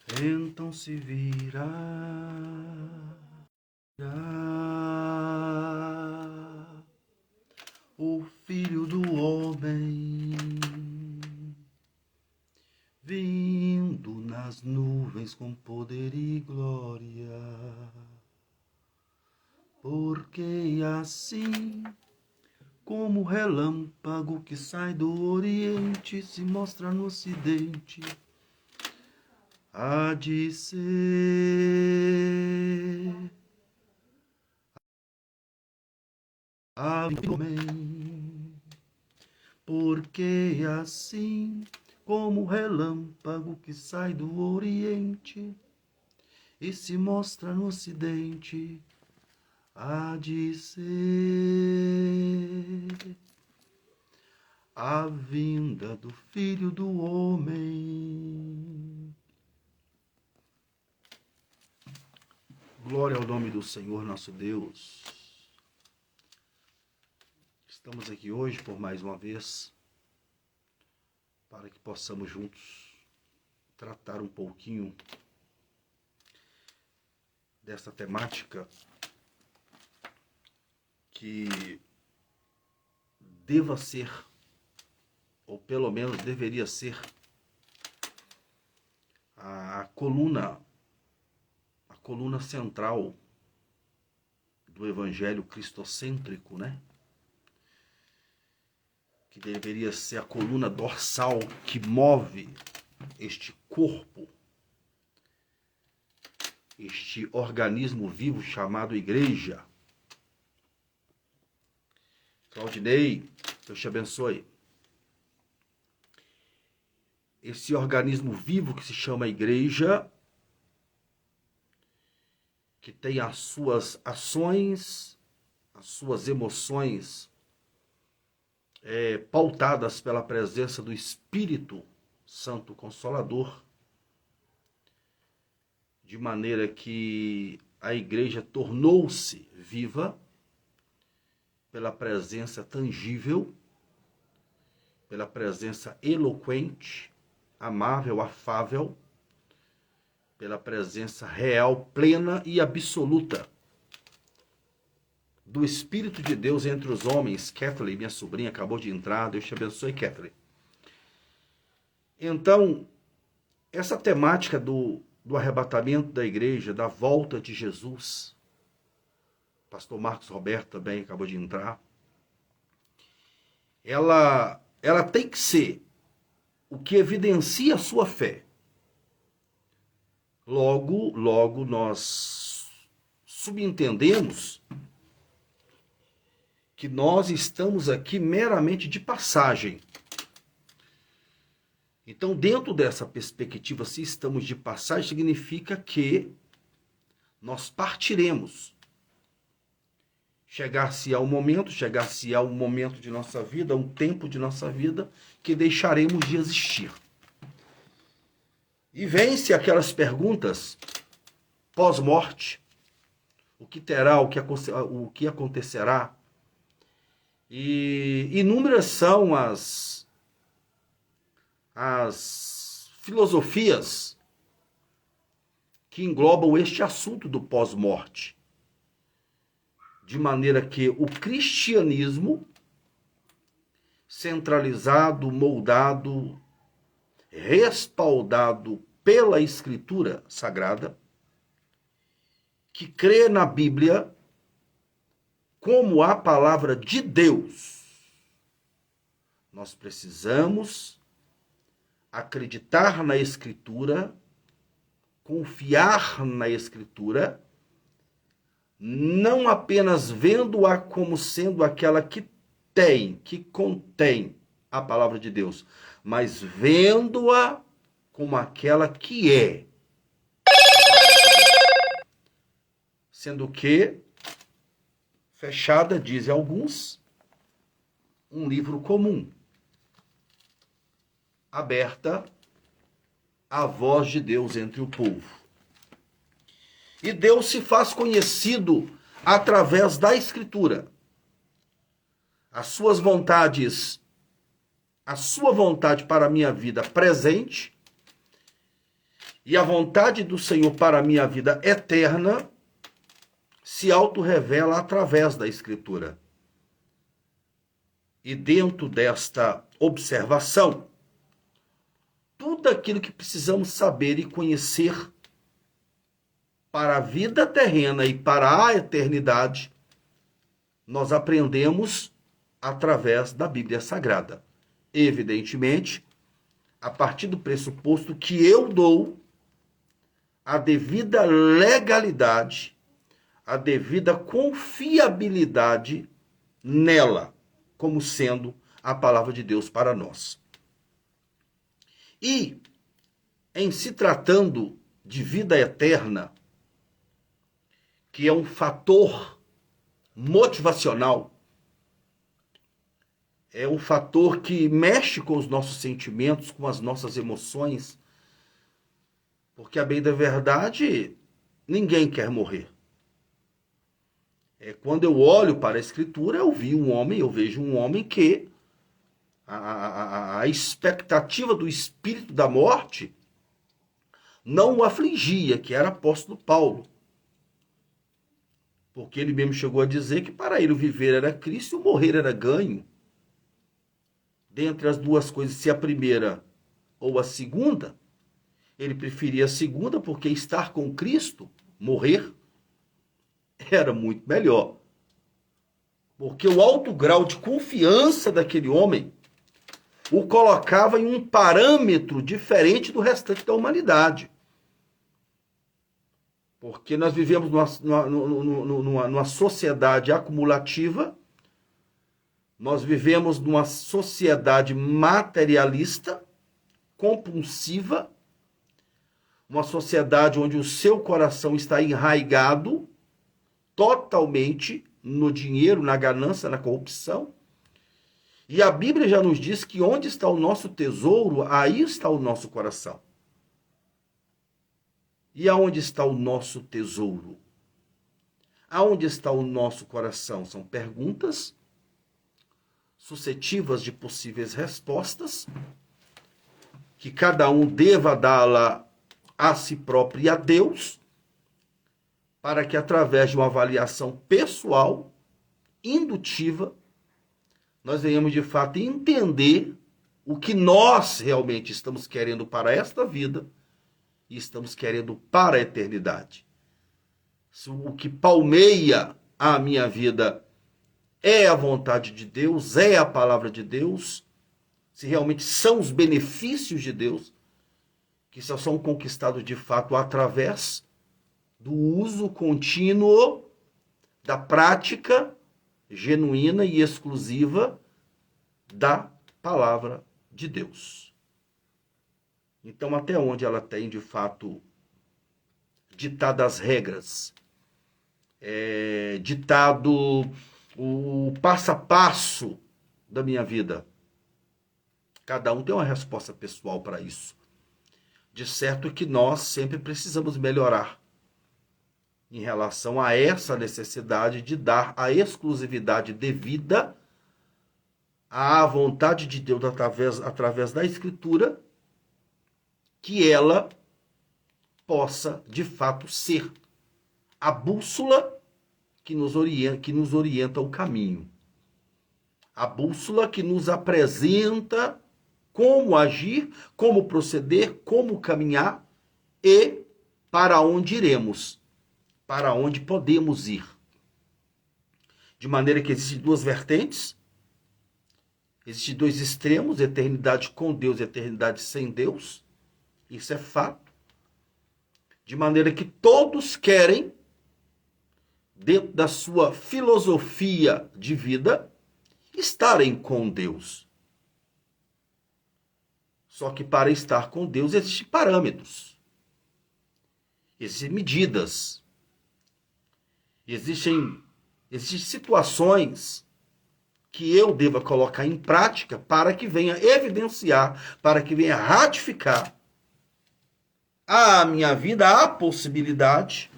Então se virá o Filho do Homem, vindo nas nuvens com poder e glória, porque assim como o relâmpago que sai do Oriente se mostra no Ocidente, há de ser amém, porque assim como o relâmpago que sai do Oriente e se mostra no Ocidente, há de ser a vinda do Filho do Homem. Glória ao nome do Senhor nosso Deus. Estamos aqui hoje por mais uma vez para que possamos juntos tratar um pouquinho dessa temática que deva ser, ou pelo menos deveria ser, a coluna central do evangelho cristocêntrico, né? Que deveria ser a coluna dorsal que move este corpo, este organismo vivo chamado igreja. Claudinei, Deus te abençoe. Esse organismo vivo que se chama igreja, que tem as suas ações, as suas emoções pautadas pela presença do Espírito Santo Consolador, de maneira que a igreja tornou-se viva pela presença tangível, pela presença eloquente, amável, afável, pela presença real, plena e absoluta do Espírito de Deus entre os homens. Kathleen, minha sobrinha, acabou de entrar. Deus te abençoe, Kathleen. Então, essa temática do arrebatamento da igreja, da volta de Jesus, pastor Marcos Roberto também acabou de entrar, ela tem que ser o que evidencia a sua fé. Logo nós subentendemos que nós estamos aqui meramente de passagem. Então, dentro dessa perspectiva, se estamos de passagem, significa que nós partiremos. Chegar-se-á um momento de nossa vida, um tempo de nossa vida, que deixaremos de existir. E vem-se aquelas perguntas pós-morte, o que terá, o que acontecerá. E inúmeras são as filosofias que englobam este assunto do pós-morte. De maneira que o cristianismo, centralizado, moldado, respaldado pela Escritura Sagrada, que crê na Bíblia como a palavra de Deus, nós precisamos acreditar na Escritura, confiar na Escritura, não apenas vendo-a como sendo aquela que contém a palavra de Deus, mas vendo-a como aquela que é. Sendo que, fechada, dizem alguns, um livro comum, aberta à voz de Deus entre o povo. E Deus se faz conhecido através da Escritura. As suas vontades, a sua vontade para a minha vida presente E a vontade do Senhor para a minha vida eterna se auto-revela através da Escritura. E dentro desta observação, tudo aquilo que precisamos saber e conhecer para a vida terrena e para a eternidade, nós aprendemos através da Bíblia Sagrada. Evidentemente, a partir do pressuposto que eu dou a devida legalidade, a devida confiabilidade nela, como sendo a palavra de Deus para nós. E, em se tratando de vida eterna, que é um fator motivacional, é um fator que mexe com os nossos sentimentos, com as nossas emoções, porque, a bem da verdade, ninguém quer morrer. Quando eu olho para a Escritura, eu vejo um homem que a expectativa do espírito da morte não o afligia, que era apóstolo Paulo. Porque ele mesmo chegou a dizer que para ele o viver era Cristo e o morrer era ganho. Dentre as duas coisas, se a primeira ou a segunda, ele preferia a segunda porque estar com Cristo, morrer, era muito melhor. Porque o alto grau de confiança daquele homem o colocava em um parâmetro diferente do restante da humanidade. Porque nós vivemos numa sociedade acumulativa, nós vivemos numa sociedade materialista, compulsiva, uma sociedade onde o seu coração está enraizado totalmente no dinheiro, na ganância, na corrupção. E a Bíblia já nos diz que onde está o nosso tesouro, aí está o nosso coração. E aonde está o nosso tesouro? Aonde está o nosso coração? São perguntas suscetíveis de possíveis respostas, que cada um deva dá-la a si próprio e a Deus, para que através de uma avaliação pessoal, indutiva, nós venhamos de fato entender o que nós realmente estamos querendo para esta vida e estamos querendo para a eternidade. Se o que palmeia a minha vida é a vontade de Deus, é a palavra de Deus, se realmente são os benefícios de Deus, que só são conquistados de fato através do uso contínuo da prática genuína e exclusiva da palavra de Deus. Então, até onde ela tem, de fato, ditado as regras, ditado o passo a passo da minha vida. Cada um tem uma resposta pessoal para isso. De certo que nós sempre precisamos melhorar em relação a essa necessidade de dar a exclusividade devida à vontade de Deus através da Escritura, que ela possa, de fato, ser a bússola que nos orienta o caminho. A bússola que nos apresenta como agir, como proceder, como caminhar e para onde iremos, para onde podemos ir. De maneira que existem duas vertentes, existem dois extremos, eternidade com Deus e eternidade sem Deus. Isso é fato. De maneira que todos querem, dentro da sua filosofia de vida, estarem com Deus. Só que para estar com Deus existem parâmetros, existem medidas, existem situações que eu deva colocar em prática para que venha evidenciar, para que venha ratificar a minha vida, a possibilidade,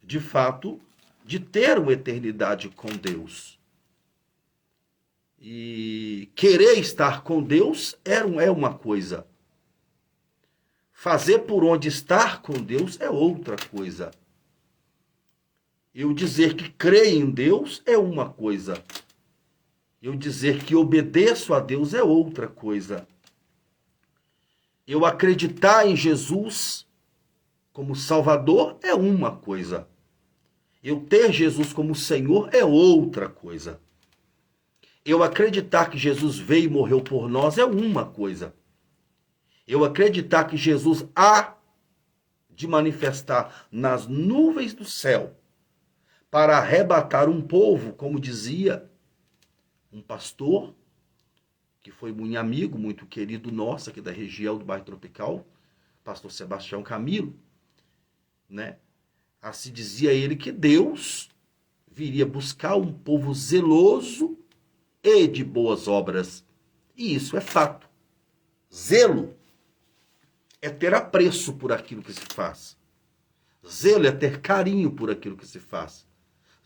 de fato, de ter uma eternidade com Deus. E querer estar com Deus é uma coisa. fazer por onde estar com Deus é outra coisa. Eu dizer que creio em Deus é uma coisa. Eu dizer que obedeço a Deus é outra coisa. Eu acreditar em Jesus como Salvador é uma coisa. Eu ter Jesus como Senhor é outra coisa. Eu acreditar que Jesus veio e morreu por nós é uma coisa. Eu acreditar que Jesus há de manifestar nas nuvens do céu para arrebatar um povo, como dizia um pastor, que foi muito amigo, muito querido nosso aqui da região do bairro Tropical, pastor Sebastião Camilo, né? Assim dizia ele que Deus viria buscar um povo zeloso e de boas obras. E isso é fato. Zelo é ter apreço por aquilo que se faz. Zelo é ter carinho por aquilo que se faz.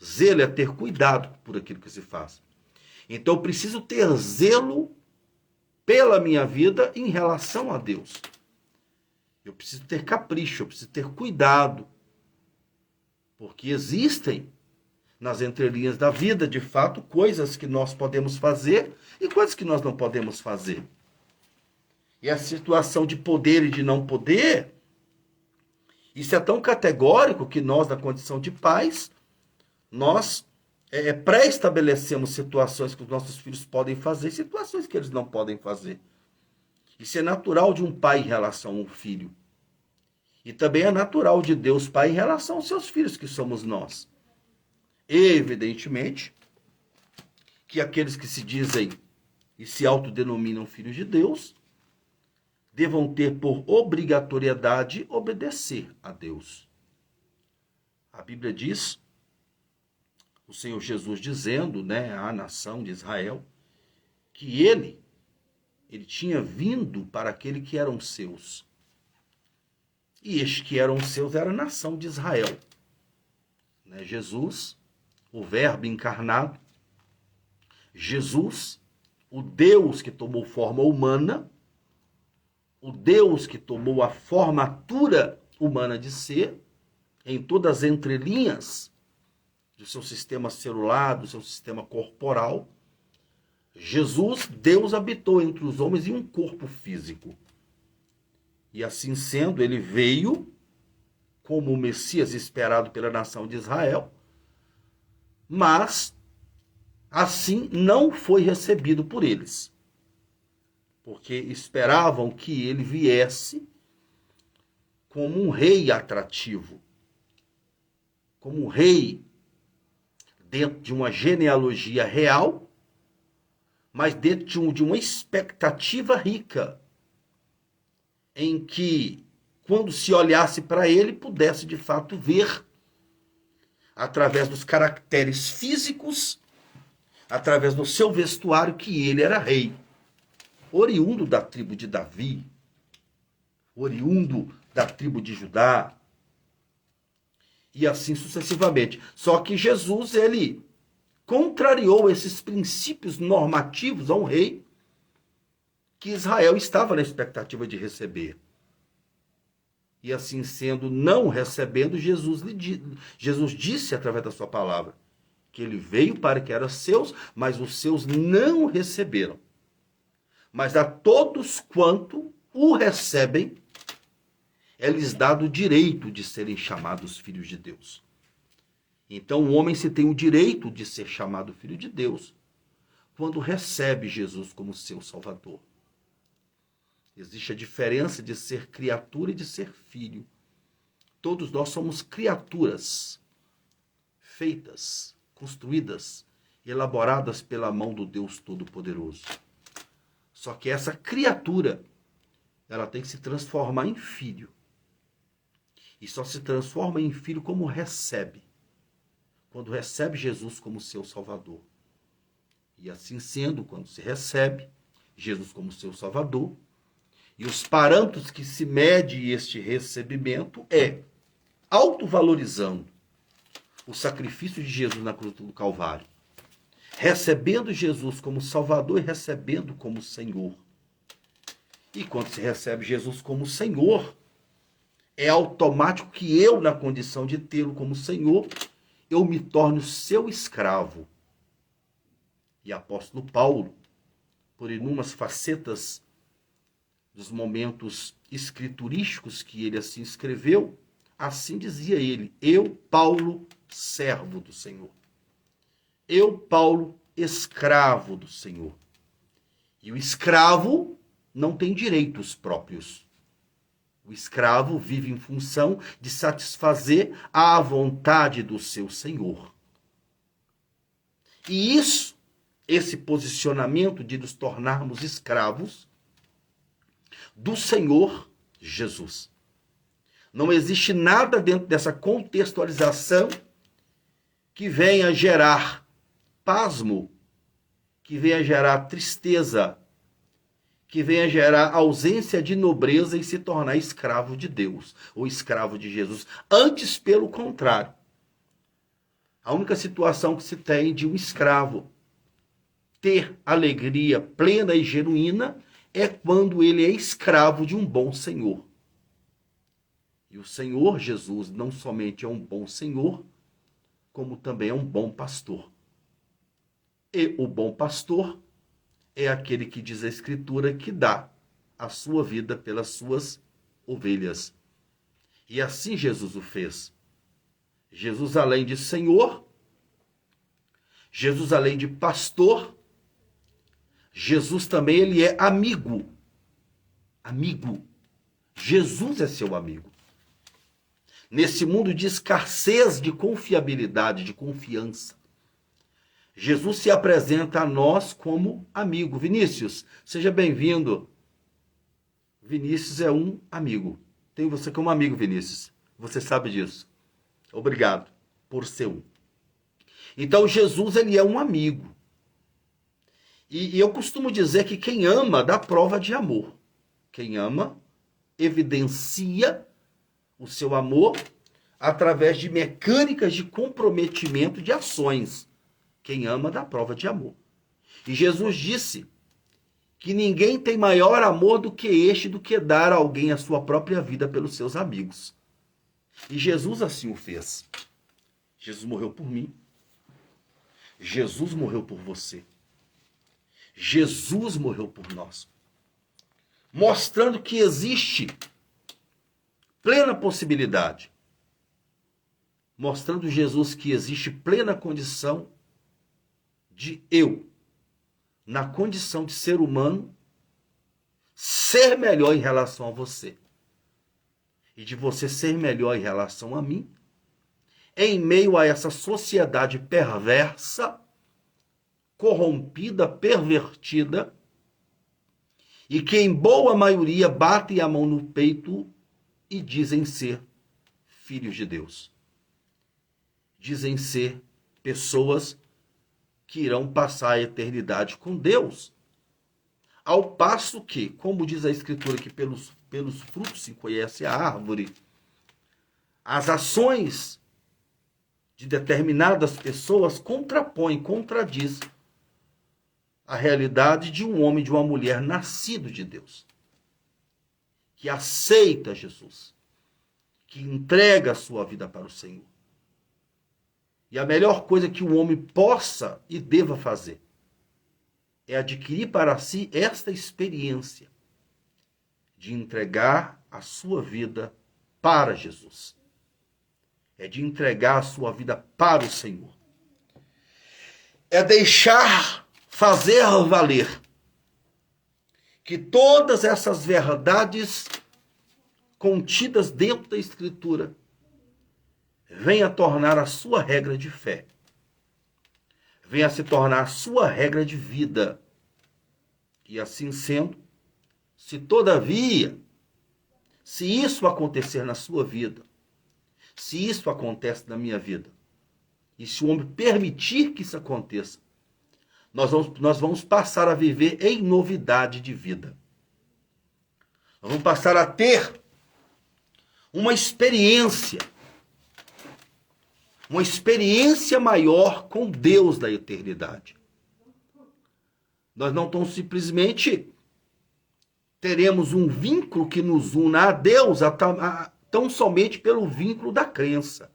Zelo é ter cuidado por aquilo que se faz. Então eu preciso ter zelo pela minha vida em relação a Deus. Eu preciso ter capricho, eu preciso ter cuidado. Porque existem nas entrelinhas da vida, de fato, coisas que nós podemos fazer e coisas que nós não podemos fazer. E a situação de poder e de não poder, isso é tão categórico que nós, na condição de pais, nós pré-estabelecemos situações que os nossos filhos podem fazer e situações que eles não podem fazer. Isso é natural de um pai em relação a um filho. E também é natural de Deus Pai em relação aos seus filhos, que somos nós. Evidentemente que aqueles que se dizem e se autodenominam filhos de Deus devam ter por obrigatoriedade obedecer a Deus. A Bíblia diz, o Senhor Jesus dizendo, né, à nação de Israel, que ele tinha vindo para aquele que eram seus. E estes que eram seus era a nação de Israel. Né? Jesus, o Verbo encarnado, Jesus, o Deus que tomou forma humana, o Deus que tomou a formatura humana de ser, em todas as entrelinhas do seu sistema celular, do seu sistema corporal. Jesus, Deus habitou entre os homens em um corpo físico. E assim sendo, ele veio como o Messias esperado pela nação de Israel, mas assim não foi recebido por eles, porque esperavam que ele viesse como um rei atrativo, como um rei dentro de uma genealogia real, mas dentro de uma expectativa rica, em que, quando se olhasse para ele, pudesse de fato ver, através dos caracteres físicos, através do seu vestuário, que ele era rei, oriundo da tribo de Davi, oriundo da tribo de Judá, e assim sucessivamente. Só que Jesus, ele contrariou esses princípios normativos a um rei que Israel estava na expectativa de receber. E assim sendo, não recebendo, Jesus disse através da sua palavra que ele veio para que eram seus, mas os seus não receberam. Mas a todos quanto o recebem, é-lhes dado o direito de serem chamados filhos de Deus. Então o homem se tem o direito de ser chamado filho de Deus quando recebe Jesus como seu Salvador. Existe a diferença de ser criatura e de ser filho. Todos nós somos criaturas feitas, construídas, elaboradas pela mão do Deus Todo-Poderoso. Só que essa criatura, ela tem que se transformar em filho. E só se transforma em filho como recebe. Quando recebe Jesus como seu Salvador. E assim sendo, quando se recebe Jesus como seu Salvador, e os parâmetros que se mede este recebimento é autovalorizando o sacrifício de Jesus na cruz do Calvário, recebendo Jesus como Salvador e recebendo como Senhor. E quando se recebe Jesus como Senhor, é automático que eu, na condição de tê-lo como Senhor, eu me torno seu escravo. E apóstolo Paulo, por inúmeras facetas dos momentos escriturísticos que ele assim escreveu, assim dizia ele: eu, Paulo, servo do Senhor. Eu, Paulo, escravo do Senhor. E o escravo não tem direitos próprios. O escravo vive em função de satisfazer a vontade do seu senhor. E esse posicionamento de nos tornarmos escravos do Senhor Jesus. Não existe nada dentro dessa contextualização que venha gerar pasmo, que venha gerar tristeza, que venha gerar ausência de nobreza e se tornar escravo de Deus ou escravo de Jesus. Antes, pelo contrário. A única situação que se tem de um escravo ter alegria plena e genuína é quando ele é escravo de um bom Senhor. E o Senhor Jesus não somente é um bom Senhor, como também é um bom pastor. E o bom pastor é aquele que diz a Escritura que dá a sua vida pelas suas ovelhas. E assim Jesus o fez. Jesus, além de Senhor, Jesus, além de pastor, Jesus também ele é amigo. Amigo. Jesus é seu amigo. Nesse mundo de escassez de confiabilidade, de confiança, Jesus se apresenta a nós como amigo. Vinícius, seja bem-vindo. Vinícius é um amigo. Tenho você como amigo, Vinícius. Você sabe disso. Obrigado por ser um. Então, Jesus, ele é um amigo. E eu costumo dizer que quem ama dá prova de amor. Quem ama evidencia o seu amor através de mecânicas de comprometimento de ações. Quem ama dá prova de amor. E Jesus disse que ninguém tem maior amor do que este, do que dar a alguém a sua própria vida pelos seus amigos. E Jesus assim o fez. Jesus morreu por mim. Jesus morreu por você. Jesus morreu por nós. Mostrando que existe plena possibilidade. Mostrando Jesus que existe plena condição de eu, na condição de ser humano, ser melhor em relação a você. E de você ser melhor em relação a mim, em meio a essa sociedade perversa, corrompida, pervertida, e que em boa maioria batem a mão no peito e dizem ser filhos de Deus. Dizem ser pessoas que irão passar a eternidade com Deus. Ao passo que, como diz a Escritura, que pelos frutos se conhece a árvore, as ações de determinadas pessoas contradiz a realidade de um homem e de uma mulher nascido de Deus, que aceita Jesus, que entrega a sua vida para o Senhor. E a melhor coisa que um homem possa e deva fazer é adquirir para si esta experiência de entregar a sua vida para Jesus. É de entregar a sua vida para o Senhor. É deixar fazer valer que todas essas verdades contidas dentro da Escritura venha tornar a sua regra de fé. Venha se tornar a sua regra de vida. E assim sendo, se todavia, se isso acontecer na sua vida, se isso acontece na minha vida, e se o homem permitir que isso aconteça, nós vamos passar a viver em novidade de vida. Nós vamos passar a ter uma experiência maior com Deus da eternidade. Nós não tão simplesmente teremos um vínculo que nos una a Deus tão somente pelo vínculo da crença,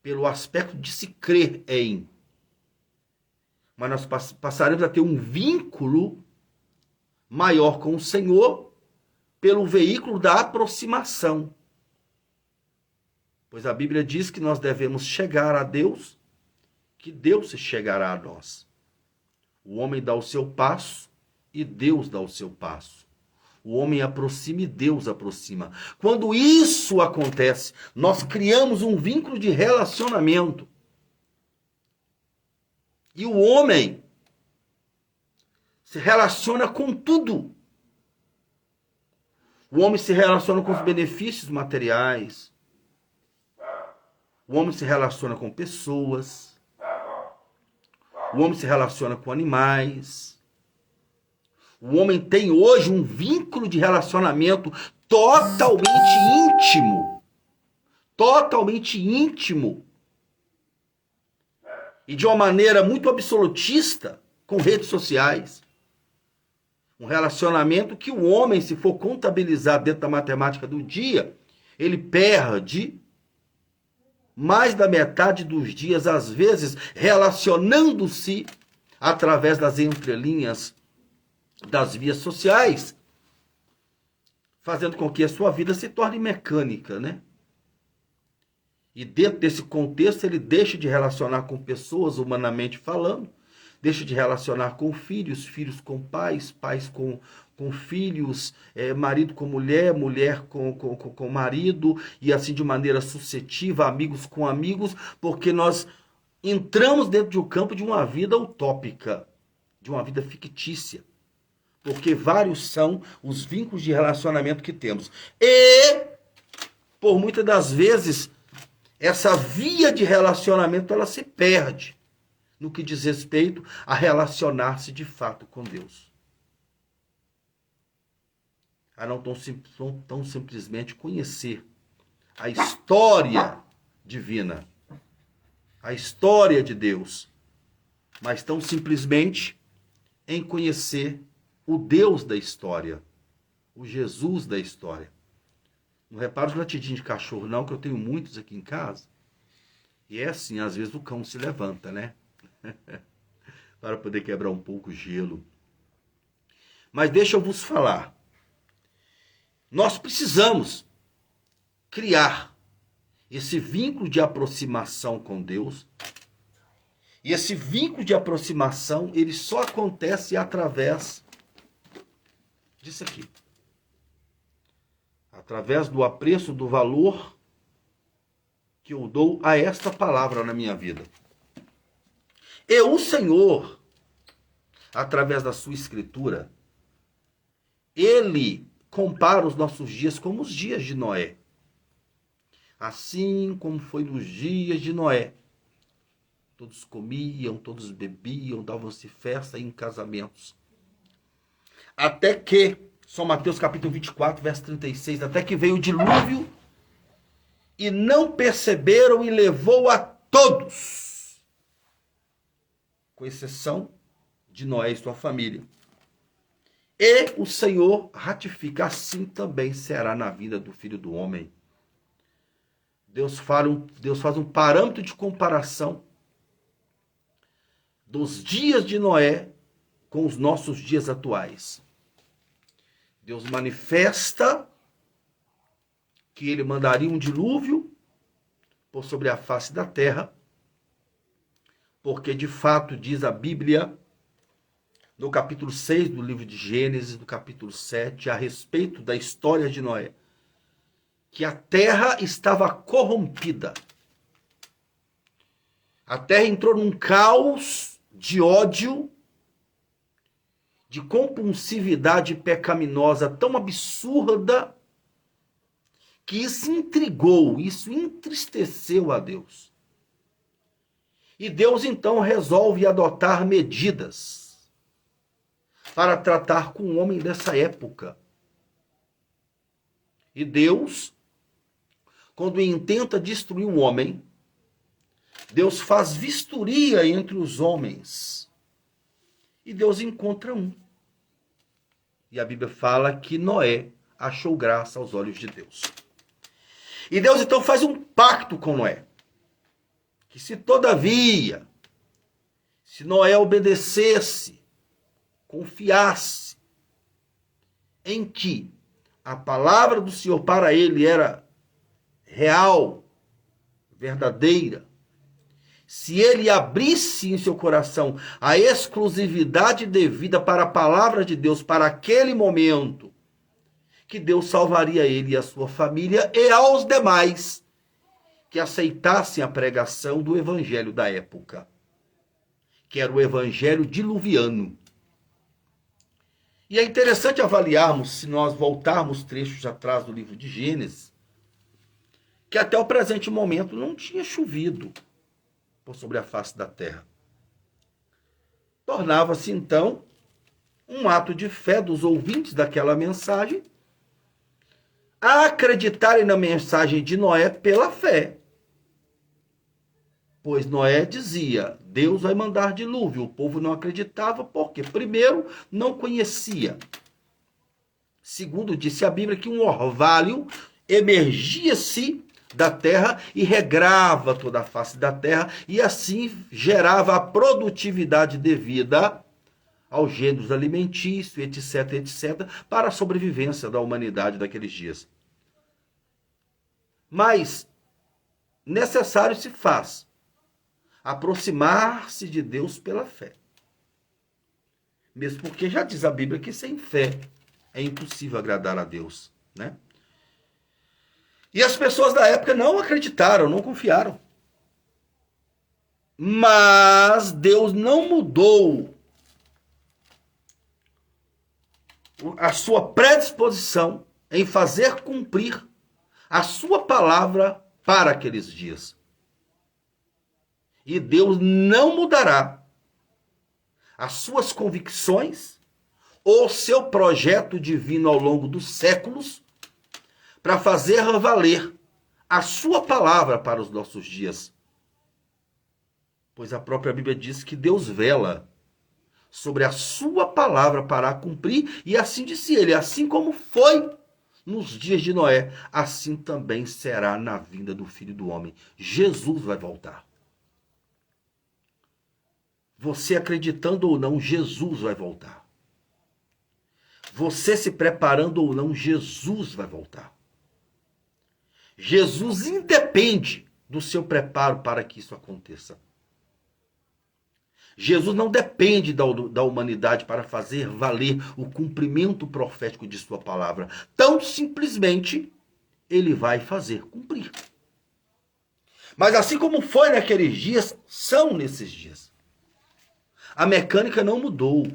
pelo aspecto de se crer em. Mas nós passaremos a ter um vínculo maior com o Senhor pelo veículo da aproximação. Pois a Bíblia diz que nós devemos chegar a Deus, que Deus se chegará a nós. O homem dá o seu passo e Deus dá o seu passo. O homem aproxima e Deus aproxima. Quando isso acontece, nós criamos um vínculo de relacionamento. E o homem se relaciona com tudo. O homem se relaciona com os benefícios materiais. O homem se relaciona com pessoas. O homem se relaciona com animais. O homem tem hoje um vínculo de relacionamento totalmente íntimo. Totalmente íntimo. E de uma maneira muito absolutista com redes sociais. Um relacionamento que o homem, se for contabilizar dentro da matemática do dia, ele perde mais da metade dos dias, às vezes, relacionando-se através das entrelinhas das vias sociais, fazendo com que a sua vida se torne mecânica, né? E dentro desse contexto, ele deixa de relacionar com pessoas, humanamente falando, deixa de relacionar com filhos, filhos com pais, pais com filhos, marido com mulher, mulher com marido, e assim de maneira sucessiva, amigos com amigos, porque nós entramos dentro de um campo de uma vida utópica, de uma vida fictícia. Porque vários são os vínculos de relacionamento que temos. E, por muitas das vezes, essa via de relacionamento ela se perde no que diz respeito a relacionar-se de fato com Deus. A não tão simplesmente conhecer a história divina, a história de Deus, mas tão simplesmente em conhecer o Deus da história, o Jesus da história. Não repara os latidinhos de cachorro não, que eu tenho muitos aqui em casa. E é assim, às vezes o cão se levanta, né? Para poder quebrar um pouco o gelo. Mas deixa eu vos falar. Nós precisamos criar esse vínculo de aproximação com Deus. E esse vínculo de aproximação, ele só acontece através disso aqui. Através do apreço, do valor que eu dou a esta palavra na minha vida. E o Senhor, através da sua escritura, ele compara os nossos dias como os dias de Noé. Assim como foi nos dias de Noé. Todos comiam, todos bebiam, davam-se festa em casamentos. Até que, São Mateus capítulo 24, verso 36, até que veio o dilúvio e não perceberam e levou a todos, com exceção de Noé e sua família. E o Senhor ratifica, assim também será na vida do Filho do Homem. Deus faz um parâmetro de comparação dos dias de Noé com os nossos dias atuais. Deus manifesta que ele mandaria um dilúvio por sobre a face da terra, porque de fato diz a Bíblia, no capítulo 6 do livro de Gênesis, no capítulo 7, a respeito da história de Noé, que a terra estava corrompida. A terra entrou num caos de ódio, de compulsividade pecaminosa tão absurda, que isso intrigou, isso entristeceu a Deus. E Deus então resolve adotar medidas para tratar com o homem dessa época. E Deus, quando intenta destruir o homem, Deus faz vistoria entre os homens. E Deus encontra um. E a Bíblia fala que Noé achou graça aos olhos de Deus. E Deus então faz um pacto com Noé. Que se todavia, se Noé obedecesse, confiasse em que a palavra do Senhor para ele era real, verdadeira, se ele abrisse em seu coração a exclusividade devida para a palavra de Deus para aquele momento, que Deus salvaria ele e a sua família e aos demais que aceitassem a pregação do evangelho da época, que era o evangelho diluviano. E é interessante avaliarmos, se nós voltarmos trechos atrás do livro de Gênesis, que até o presente momento não tinha chovido por sobre a face da terra. Tornava-se, então, um ato de fé dos ouvintes daquela mensagem a acreditarem na mensagem de Noé pela fé. Pois Noé dizia, Deus vai mandar dilúvio. O povo não acreditava, porque, primeiro, não conhecia. Segundo, disse a Bíblia que um orvalho emergia-se da terra e regrava toda a face da terra, e assim gerava a produtividade devida aos gêneros alimentícios, etc., etc., para a sobrevivência da humanidade daqueles dias. Mas necessário se faz aproximar-se de Deus pela fé. Mesmo porque já diz a Bíblia que sem fé é impossível agradar a Deus, né? E as pessoas da época não acreditaram, não confiaram. Mas Deus não mudou a sua predisposição em fazer cumprir a sua palavra para aqueles dias. E Deus não mudará as suas convicções ou seu projeto divino ao longo dos séculos para fazer valer a sua palavra para os nossos dias. Pois a própria Bíblia diz que Deus vela sobre a sua palavra para a cumprir, e assim disse ele, assim como foi nos dias de Noé, assim também será na vinda do Filho do Homem. Jesus vai voltar. Você acreditando ou não, Jesus vai voltar. Você se preparando ou não, Jesus vai voltar. Jesus independe do seu preparo para que isso aconteça. Jesus não depende da humanidade para fazer valer o cumprimento profético de sua palavra. Tão simplesmente, ele vai fazer cumprir. Mas assim como foi naqueles dias, são nesses dias. A mecânica não mudou.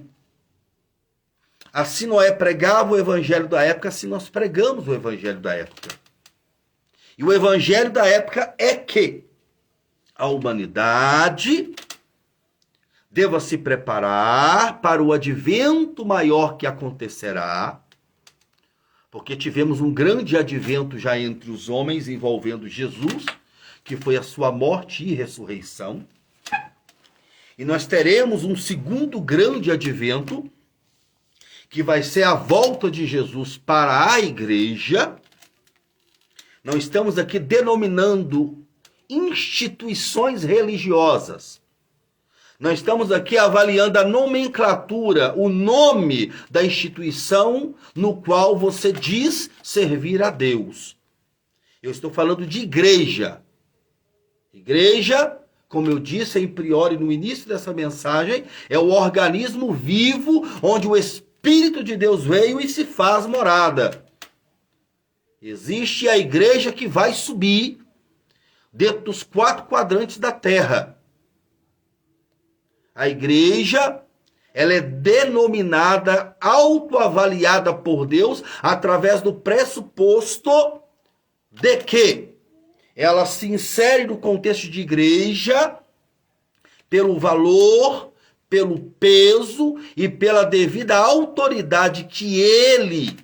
Assim Noé pregava o evangelho da época, assim nós pregamos o evangelho da época. E o evangelho da época é que a humanidade deva se preparar para o advento maior que acontecerá, porque tivemos um grande advento já entre os homens envolvendo Jesus, que foi a sua morte e ressurreição. E nós teremos um segundo grande advento, que vai ser a volta de Jesus para a igreja. Não estamos aqui denominando instituições religiosas. Nós estamos aqui avaliando a nomenclatura, o nome da instituição no qual você diz servir a Deus. Eu estou falando de igreja. Igreja, como eu disse em priori no início dessa mensagem, é o organismo vivo onde o Espírito de Deus veio e se faz morada. Existe a igreja que vai subir dentro dos 4 quadrantes da terra. A igreja, ela é denominada, autoavaliada por Deus, através do pressuposto de que ela se insere no contexto de igreja pelo valor, pelo peso e pela devida autoridade que ele,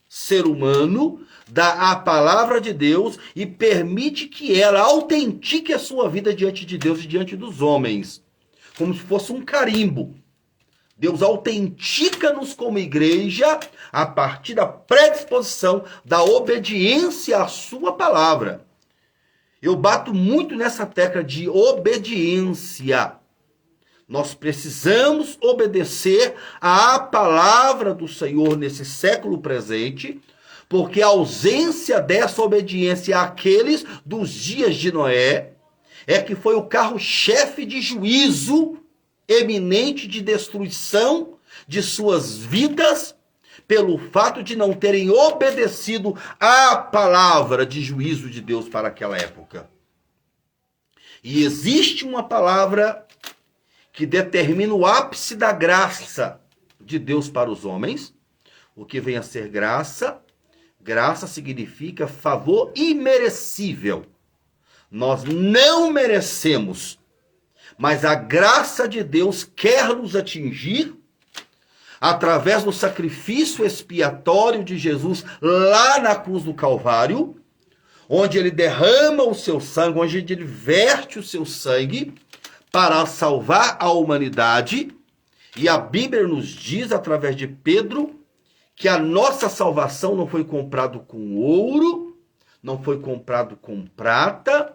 ser humano, dá à palavra de Deus e permite que ela autentique a sua vida diante de Deus e diante dos homens. Como se fosse um carimbo. Deus autentica-nos como igreja a partir da predisposição, da obediência à sua palavra. Eu bato muito nessa tecla de obediência. Nós precisamos obedecer à palavra do Senhor nesse século presente, porque a ausência dessa obediência àqueles dos dias de Noé é que foi o carro-chefe de juízo eminente de destruição de suas vidas, pelo fato de não terem obedecido à palavra de juízo de Deus para aquela época. E existe uma palavra que determina o ápice da graça de Deus para os homens. O que vem a ser graça? Graça significa favor imerecível. Nós não merecemos, mas a graça de Deus quer nos atingir através do sacrifício expiatório de Jesus lá na cruz do Calvário, onde ele derrama o seu sangue, onde ele verte o seu sangue para salvar a humanidade. E a Bíblia nos diz, através de Pedro, que a nossa salvação não foi comprado com ouro, não foi comprado com prata,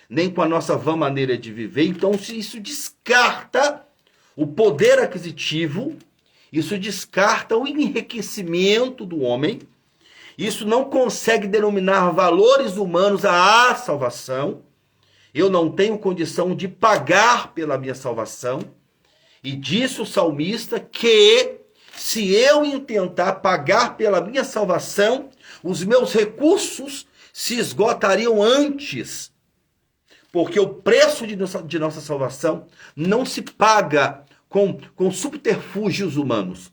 nem com a nossa vã maneira de viver. Então, isso descarta o poder aquisitivo, isso descarta o enriquecimento do homem, isso não consegue denominar valores humanos à salvação. Eu não tenho condição de pagar pela minha salvação. E disse o salmista que se eu intentar pagar pela minha salvação, os meus recursos se esgotariam antes. Porque o preço de nossa salvação não se paga com subterfúgios humanos.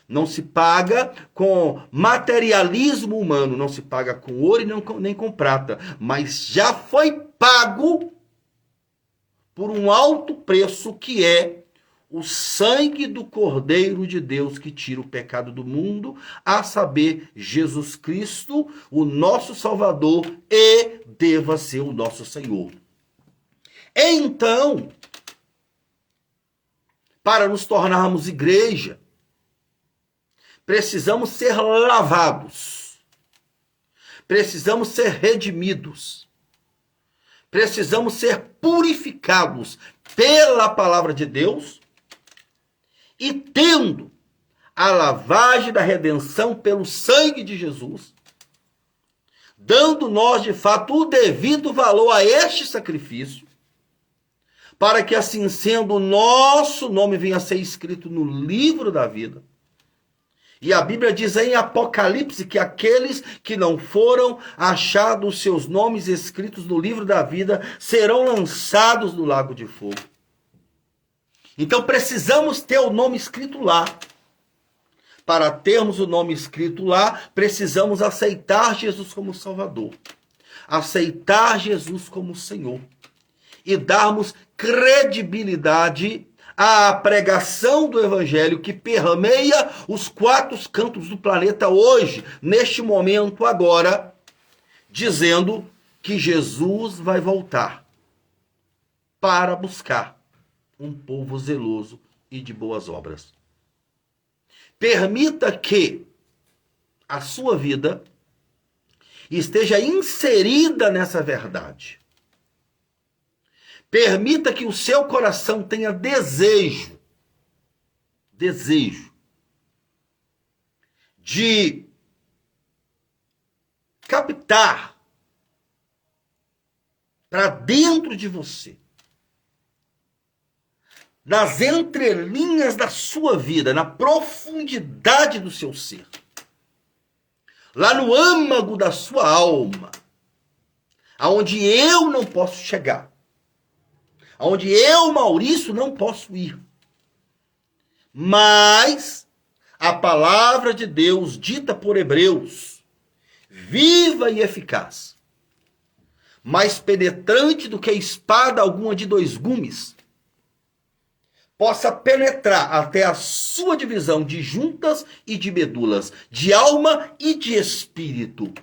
Não se paga com materialismo humano. Não se paga com ouro e nem com prata. Mas já foi pago por um alto preço, que é o sangue do Cordeiro de Deus que tira o pecado do mundo, a saber, Jesus Cristo, o nosso Salvador, e deva ser o nosso Senhor. Então, para nos tornarmos igreja, precisamos ser lavados, precisamos ser redimidos, precisamos ser purificados pela palavra de Deus e tendo a lavagem da redenção pelo sangue de Jesus, dando nós de fato o devido valor a este sacrifício, para que assim sendo o nosso nome venha a ser escrito no livro da vida. E a Bíblia diz em Apocalipse que aqueles que não foram achados seus nomes escritos no livro da vida serão lançados no lago de fogo. Então precisamos ter o nome escrito lá. Para termos o nome escrito lá, precisamos aceitar Jesus como Salvador, aceitar Jesus como Senhor e darmos credibilidade à pregação do Evangelho que permeia os 4 cantos do planeta hoje, neste momento agora, dizendo que Jesus vai voltar para buscar um povo zeloso e de boas obras. Permita que a sua vida esteja inserida nessa verdade. Permita que o seu coração tenha desejo de captar para dentro de você, nas entrelinhas da sua vida, na profundidade do seu ser, lá no âmago da sua alma, aonde eu não posso chegar, aonde eu, Maurício, não posso ir. Mas a palavra de Deus, dita por Hebreus, viva e eficaz, mais penetrante do que espada alguma de 2 gumes, possa penetrar até a sua divisão de juntas e de medulas, de alma e de espírito.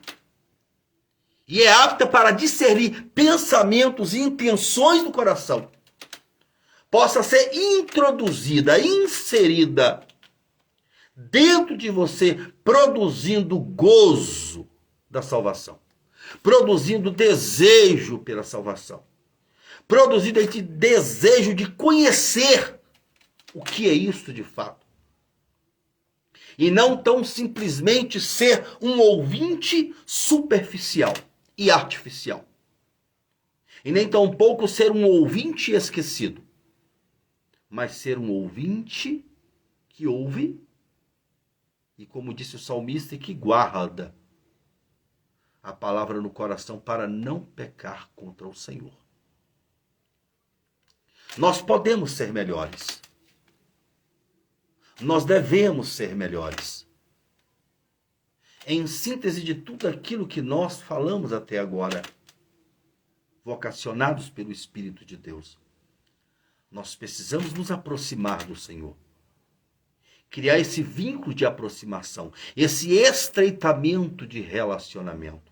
E é apta para discernir pensamentos e intenções do coração. Possa ser introduzida, inserida dentro de você, produzindo gozo da salvação, produzindo desejo pela salvação, produzindo esse desejo de conhecer o que é isso de fato. E não tão simplesmente ser um ouvinte superficial e artificial. E nem tampouco ser um ouvinte esquecido, mas ser um ouvinte que ouve e, como disse o salmista, que guarda a palavra no coração para não pecar contra o Senhor. Nós podemos ser melhores. Nós devemos ser melhores. Em síntese de tudo aquilo que nós falamos até agora, vocacionados pelo Espírito de Deus, nós precisamos nos aproximar do Senhor. Criar esse vínculo de aproximação, esse estreitamento de relacionamento.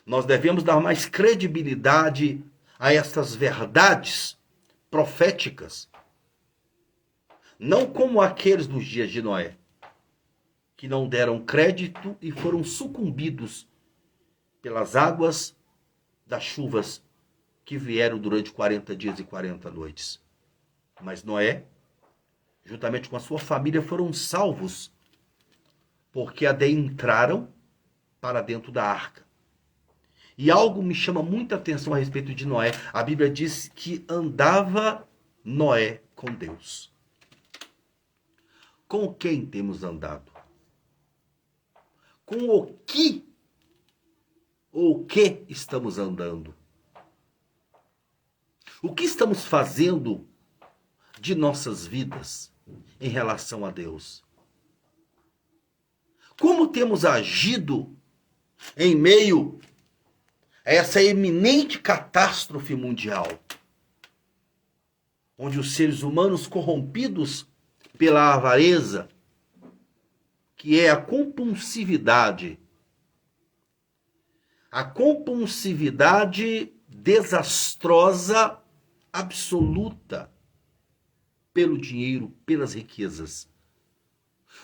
Nós devemos dar mais credibilidade a estas verdades proféticas, não como aqueles dos dias de Noé, que não deram crédito e foram sucumbidos pelas águas das chuvas que vieram durante 40 dias e 40 noites. Mas Noé, juntamente com a sua família, foram salvos, porque adentraram para dentro da arca. E algo me chama muita atenção a respeito de Noé. A Bíblia diz que andava Noé com Deus. Com quem temos andado? Com o que ou que estamos andando? O que estamos fazendo de nossas vidas em relação a Deus? Como temos agido em meio a essa eminente catástrofe mundial, onde os seres humanos corrompidos pela avareza, que é a compulsividade desastrosa, absoluta, pelo dinheiro, pelas riquezas.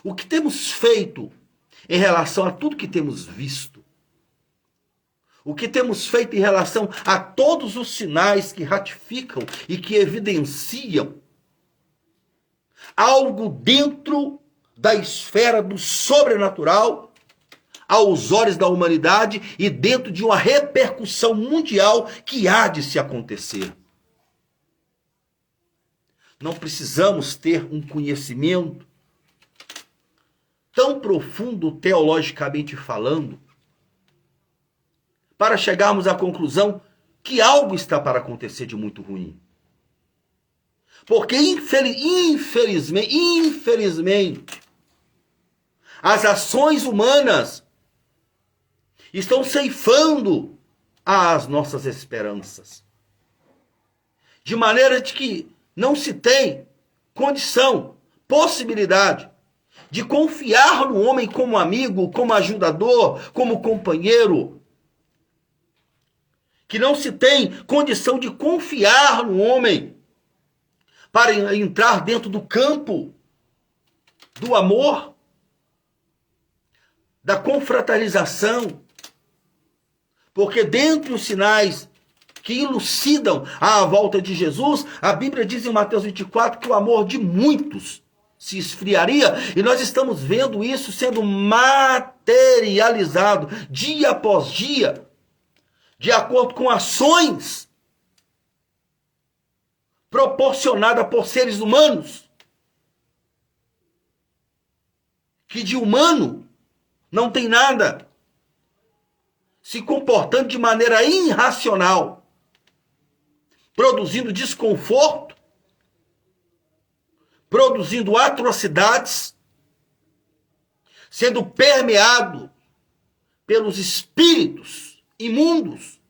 O que temos feito em relação a tudo que temos visto? O que temos feito em relação a todos os sinais que ratificam e que evidenciam algo dentro da esfera do sobrenatural aos olhos da humanidade e dentro de uma repercussão mundial que há de se acontecer? Não precisamos ter um conhecimento tão profundo teologicamente falando para chegarmos à conclusão que algo está para acontecer de muito ruim. Porque infelizmente, as ações humanas estão ceifando as nossas esperanças. De maneira de que não se tem condição, possibilidade de confiar no homem como amigo, como ajudador, como companheiro. Que não se tem condição de confiar no homem para entrar dentro do campo do amor, da confraternização. Porque dentre os sinais que elucidam a volta de Jesus, a Bíblia diz em Mateus 24 que o amor de muitos se esfriaria, e nós estamos vendo isso sendo materializado dia após dia, de acordo com ações proporcionadas por seres humanos, que de humano não tem nada, se comportando de maneira irracional, produzindo desconforto, produzindo atrocidades, sendo permeado pelos espíritos imundos,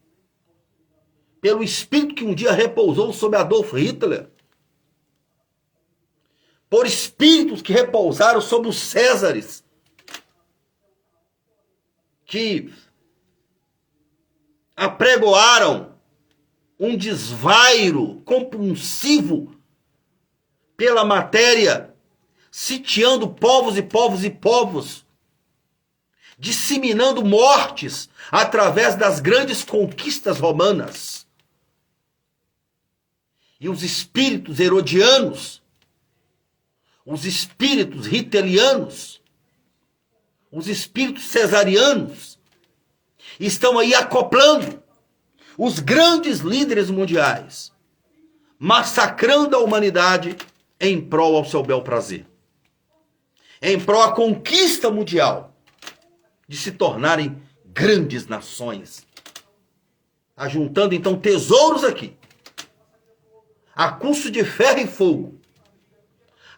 pelo espírito que um dia repousou sobre Adolf Hitler, por espíritos que repousaram sobre os Césares, que apregoaram um desvairo compulsivo pela matéria, sitiando povos e povos e povos, disseminando mortes através das grandes conquistas romanas. E os espíritos herodianos, os espíritos ritelianos, os espíritos cesarianos estão aí acoplando os grandes líderes mundiais, massacrando a humanidade em prol ao seu bel prazer, em prol à conquista mundial de se tornarem grandes nações, ajuntando então tesouros aqui, a custo de ferro e fogo,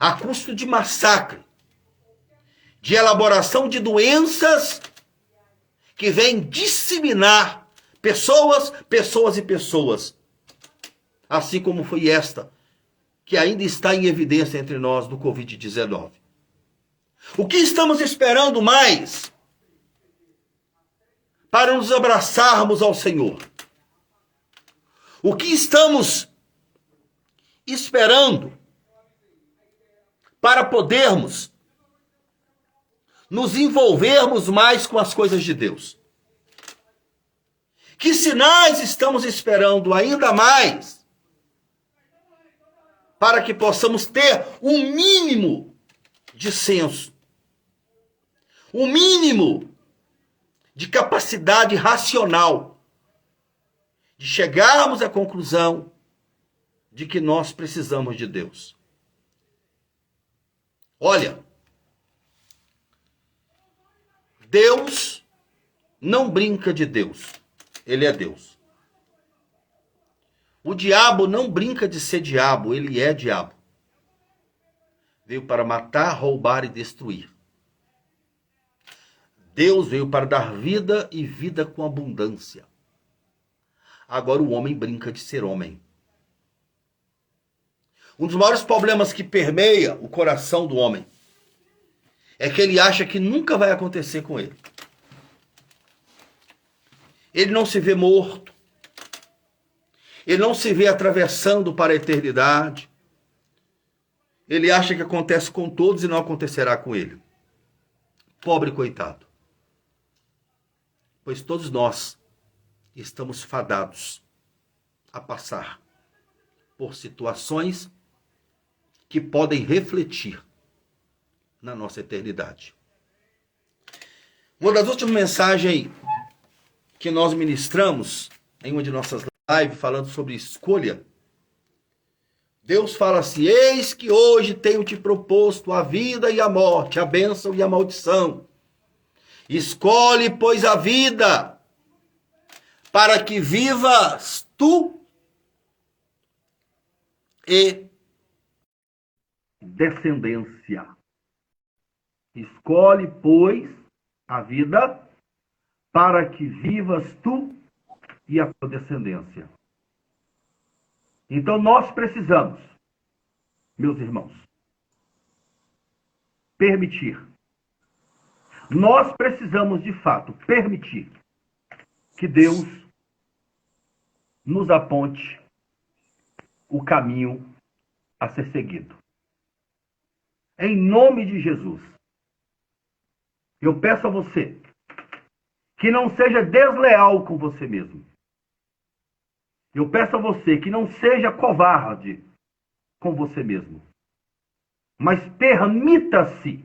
a custo de massacre, de elaboração de doenças que vêm disseminar pessoas e pessoas, assim como foi esta, que ainda está em evidência entre nós do Covid-19. O que estamos esperando mais para nos abraçarmos ao Senhor? O que estamos esperando para podermos nos envolvermos mais com as coisas de Deus? Que sinais estamos esperando ainda mais para que possamos ter um mínimo de senso, um mínimo de capacidade racional de chegarmos à conclusão de que nós precisamos de Deus? Olha, Deus não brinca de Deus. Ele é Deus. O diabo não brinca de ser diabo, ele é diabo. Veio para matar, roubar e destruir. Deus veio para dar vida e vida com abundância. Agora o homem brinca de ser homem. Um dos maiores problemas que permeia o coração do homem é que ele acha que nunca vai acontecer com ele. Ele não se vê morto. Ele não se vê atravessando para a eternidade. Ele acha que acontece com todos e não acontecerá com ele. Pobre coitado. Pois todos nós estamos fadados a passar por situações que podem refletir na nossa eternidade. Uma das últimas mensagens que nós ministramos em uma de nossas lives, falando sobre escolha, Deus fala assim: eis que hoje tenho te proposto a vida e a morte, a bênção e a maldição. Escolhe, pois, a vida, para que vivas tu e descendência. Escolhe, pois, a vida, para que vivas tu e a tua descendência. Então nós precisamos, meus irmãos, permitir. Nós precisamos, de fato, permitir que Deus nos aponte o caminho a ser seguido. Em nome de Jesus, eu peço a você que não seja desleal com você mesmo. Eu peço a você que não seja covarde com você mesmo. Mas permita-se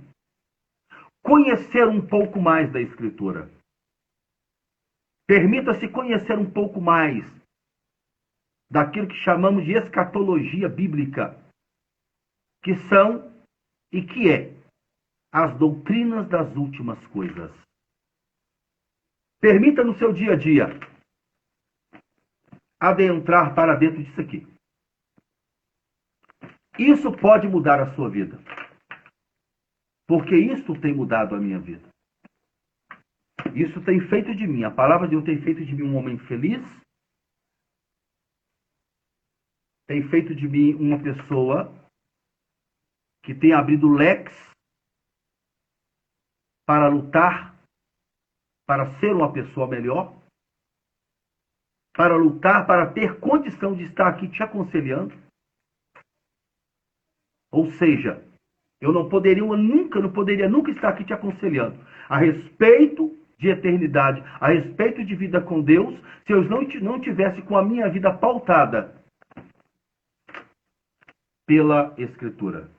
conhecer um pouco mais da Escritura. Permita-se conhecer um pouco mais daquilo que chamamos de escatologia bíblica, que são e que é as doutrinas das últimas coisas. Permita no seu dia a dia adentrar para dentro disso aqui. Isso pode mudar a sua vida. Porque isso tem mudado a minha vida. Isso tem feito de mim, a palavra de Deus tem feito de mim um homem feliz. Tem feito de mim uma pessoa que tem abrido leques para lutar, para ser uma pessoa melhor, para lutar, para ter condição de estar aqui te aconselhando. Ou seja, Eu não poderia nunca estar aqui te aconselhando a respeito de eternidade, a respeito de vida com Deus, se eu não tivesse com a minha vida pautada pela Escritura.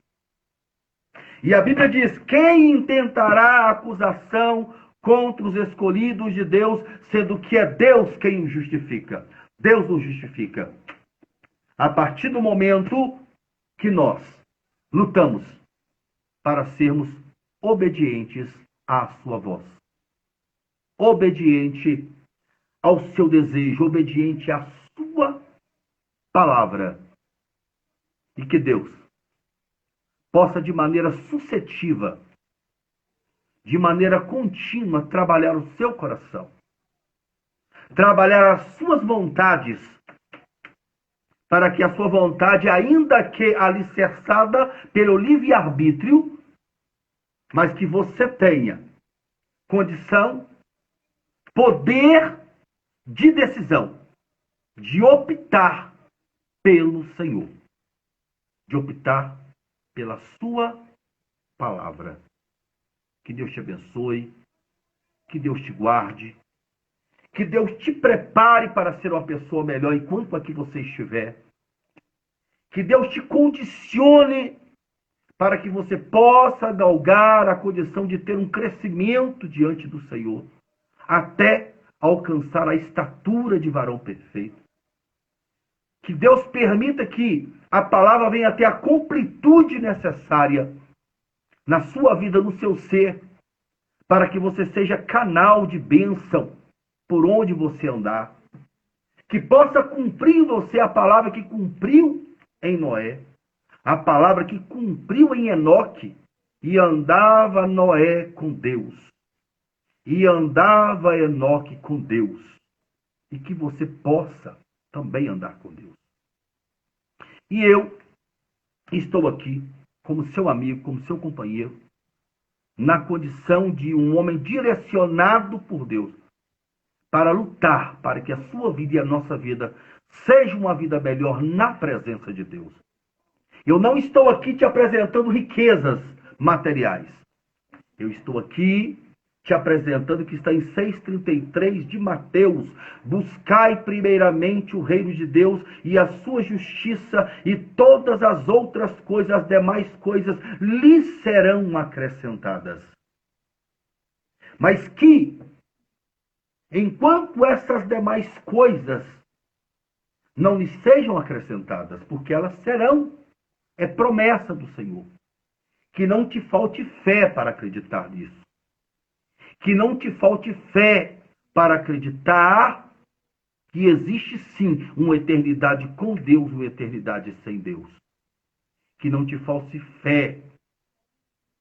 E a Bíblia diz: quem intentará acusação contra os escolhidos de Deus, sendo que é Deus quem os justifica? Deus os justifica. A partir do momento que nós lutamos para sermos obedientes à sua voz, obediente ao seu desejo, obediente à sua palavra, e que Deus possa de maneira sucessiva, de maneira contínua, trabalhar o seu coração, trabalhar as suas vontades, para que a sua vontade, ainda que alicerçada pelo livre-arbítrio, mas que você tenha condição, poder de decisão, de optar pelo Senhor, de optar pela sua palavra. Que Deus te abençoe, que Deus te guarde, que Deus te prepare para ser uma pessoa melhor enquanto aqui você estiver. Que Deus te condicione para que você possa galgar a condição de ter um crescimento diante do Senhor, até alcançar a estatura de varão perfeito. Que Deus permita que a palavra venha até a completude necessária na sua vida, no seu ser, para que você seja canal de bênção por onde você andar. Que possa cumprir em você a palavra que cumpriu em Noé, a palavra que cumpriu em Enoque, e andava Noé com Deus, e andava Enoque com Deus, e que você possa também andar com Deus. E eu estou aqui como seu amigo, como seu companheiro, na condição de um homem direcionado por Deus para lutar para que a sua vida e a nossa vida seja uma vida melhor na presença de Deus. Eu não estou aqui te apresentando riquezas materiais. Eu estou aqui te apresentando o que está em 6,33 de Mateus. Buscai primeiramente o reino de Deus e a sua justiça, e todas as outras coisas, as demais coisas, lhes serão acrescentadas. Mas que, enquanto essas demais coisas não lhes sejam acrescentadas, porque elas serão, é promessa do Senhor, que não te falte fé para acreditar nisso. Que não te falte fé para acreditar que existe sim uma eternidade com Deus, uma eternidade sem Deus. Que não te falte fé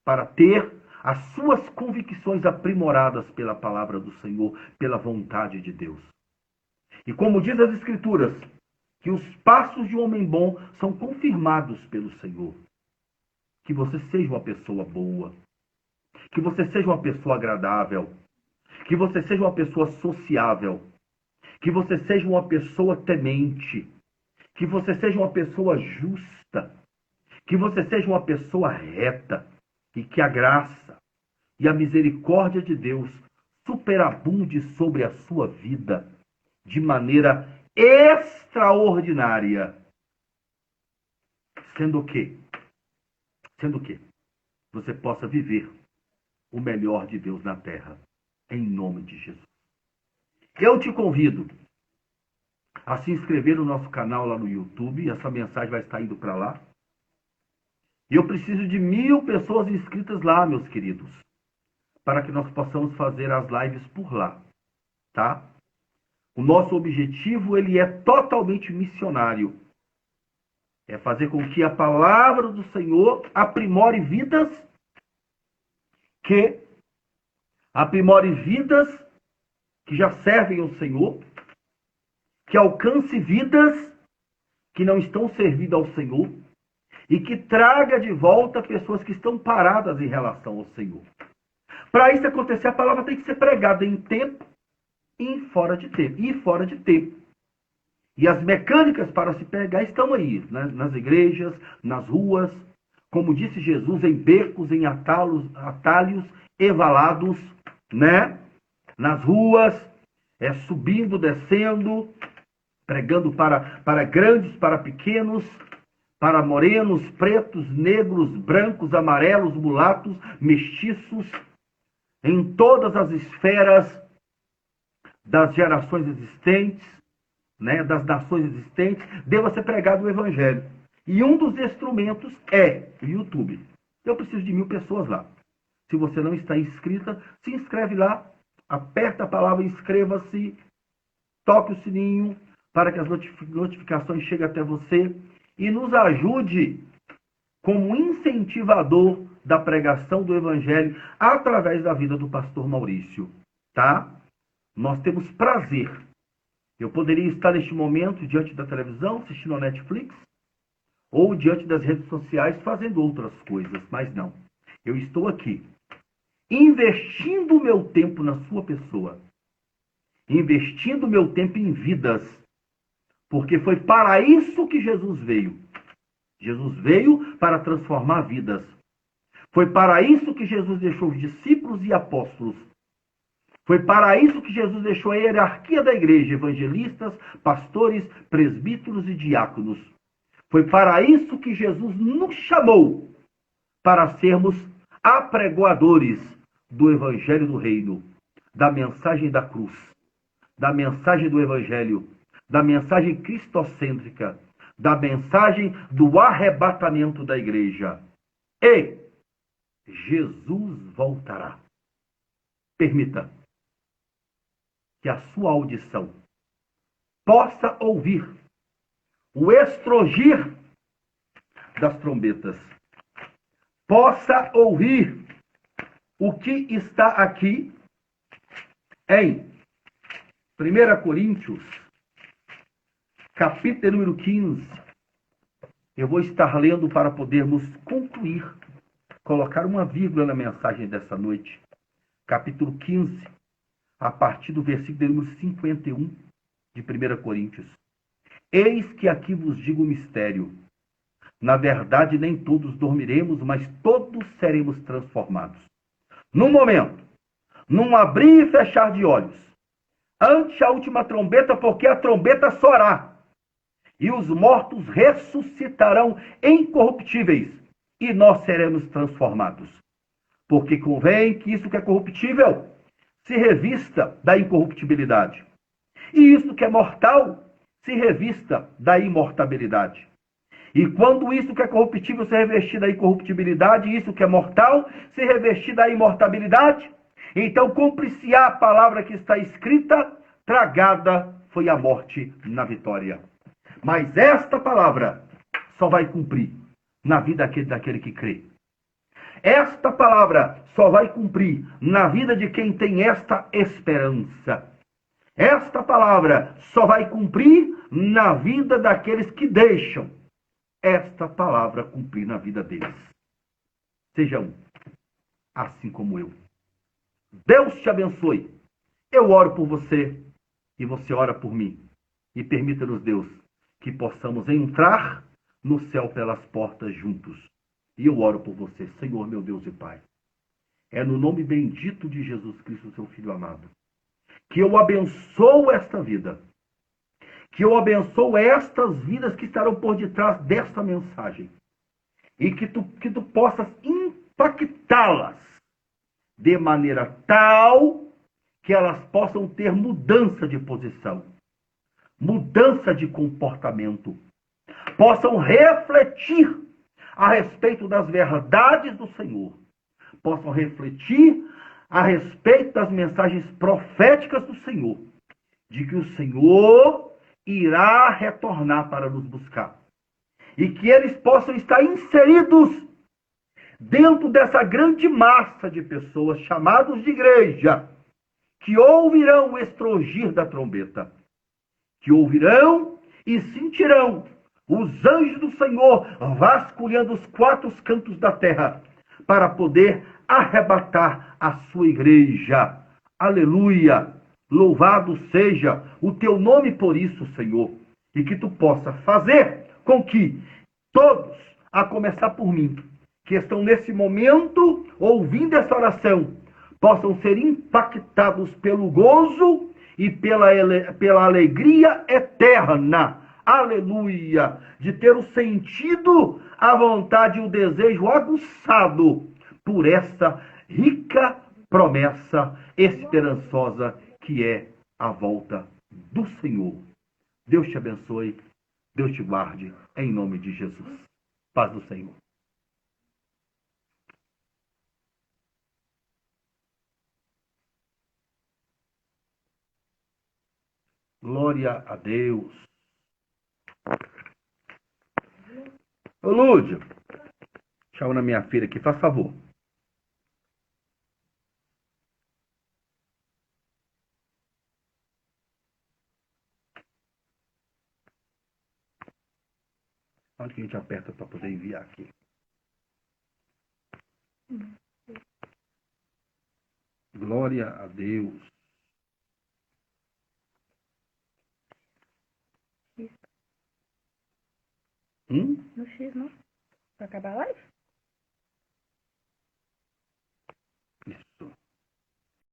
para ter as suas convicções aprimoradas pela palavra do Senhor, pela vontade de Deus. E como diz as Escrituras, que os passos de um homem bom são confirmados pelo Senhor. Que você seja uma pessoa boa. Que você seja uma pessoa agradável. Que você seja uma pessoa sociável. Que você seja uma pessoa temente. Que você seja uma pessoa justa. Que você seja uma pessoa reta. E que a graça e a misericórdia de Deus superabunde sobre a sua vida de maneira extraordinária. Sendo que você possa viver o melhor de Deus na terra, em nome de Jesus. Eu te convido a se inscrever no nosso canal lá no YouTube. Essa mensagem vai estar indo para lá. E eu preciso de 1.000 pessoas inscritas lá, meus queridos, para que nós possamos fazer as lives por lá, tá? O nosso objetivo, ele é totalmente missionário. É fazer com que a palavra do Senhor aprimore vidas que já servem ao Senhor, que alcance vidas que não estão servindo ao Senhor e que traga de volta pessoas que estão paradas em relação ao Senhor. Para isso acontecer, a palavra tem que ser pregada em tempo e fora de tempo. E as mecânicas para se pregar estão aí, né? Nas igrejas, nas ruas, como disse Jesus, em becos, em atalhos evalados, né? Nas ruas, subindo, descendo, pregando para grandes, para pequenos, para morenos, pretos, negros, brancos, amarelos, mulatos, mestiços, em todas as esferas das gerações existentes, né, das nações existentes, deva ser pregado o evangelho. E um dos instrumentos é o YouTube. Eu preciso de 1000 pessoas lá. Se você não está inscrita, se inscreve lá, aperta a palavra inscreva-se, toque o sininho para que as notificações cheguem até você e nos ajude como incentivador da pregação do evangelho através da vida do pastor Maurício, tá? Nós temos prazer. Eu poderia estar neste momento diante da televisão, assistindo a Netflix, ou diante das redes sociais fazendo outras coisas, mas não. Eu estou aqui, investindo o meu tempo na sua pessoa, investindo o meu tempo em vidas, porque foi para isso que Jesus veio. Jesus veio para transformar vidas. Foi para isso que Jesus deixou os discípulos e apóstolos. Foi para isso que Jesus deixou a hierarquia da igreja, evangelistas, pastores, presbíteros e diáconos. Foi para isso que Jesus nos chamou, para sermos apregoadores do evangelho do reino, da mensagem da cruz, da mensagem do evangelho, da mensagem cristocêntrica, da mensagem do arrebatamento da igreja. E Jesus voltará. Permita que a sua audição possa ouvir o estrogir das trombetas, possa ouvir o que está aqui em 1 Coríntios, capítulo número 15. Eu vou estar lendo para podermos concluir, colocar uma vírgula na mensagem dessa noite. Capítulo 15, a partir do versículo número 51 de 1 Coríntios. Eis que aqui vos digo um mistério. Na verdade, nem todos dormiremos, mas todos seremos transformados. Num momento, num abrir e fechar de olhos, ante a última trombeta, porque a trombeta soará, e os mortos ressuscitarão incorruptíveis, e nós seremos transformados. Porque convém que isso que é corruptível se revista da incorruptibilidade, e isso que é mortal se revista da imortabilidade. E quando isso que é corruptível se revestir da incorruptibilidade, e isso que é mortal se revestir da imortabilidade, então cumpre-se-á a palavra que está escrita: tragada foi a morte na vitória. Mas esta palavra só vai cumprir na vida daquele que crê. Esta palavra só vai cumprir na vida de quem tem esta esperança. Esta palavra só vai cumprir na vida daqueles que deixam esta palavra cumprir na vida deles. Sejam assim como eu. Deus te abençoe. Eu oro por você e você ora por mim. E permita-nos, Deus, que possamos entrar no céu pelas portas juntos. E eu oro por você, Senhor, meu Deus e Pai. É no nome bendito de Jesus Cristo, seu Filho amado, que eu abençoo esta vida. Que eu abençoo estas vidas que estarão por detrás desta mensagem. E que tu possas impactá-las de maneira tal que elas possam ter mudança de posição, mudança de comportamento, possam refletir a respeito das verdades do Senhor, possam refletir a respeito das mensagens proféticas do Senhor, de que o Senhor irá retornar para nos buscar. E que eles possam estar inseridos dentro dessa grande massa de pessoas chamadas de igreja, que ouvirão o estrogir da trombeta, que ouvirão e sentirão os anjos do Senhor vasculhando os 4 cantos da terra para poder arrebatar a sua igreja. Aleluia! Louvado seja o teu nome por isso, Senhor, e que tu possa fazer com que todos, a começar por mim, que estão nesse momento ouvindo essa oração possam ser impactados pelo gozo e pela alegria eterna, aleluia, de ter o sentido, a vontade e o desejo aguçado por essa rica promessa esperançosa que é a volta do Senhor. Deus te abençoe, Deus te guarde, em nome de Jesus. Paz do Senhor. Glória a Deus. Ô Lúdio, chama na minha filha aqui, faz favor. Onde que a gente aperta para poder enviar aqui? Glória a Deus. No X, não? Pra acabar a live?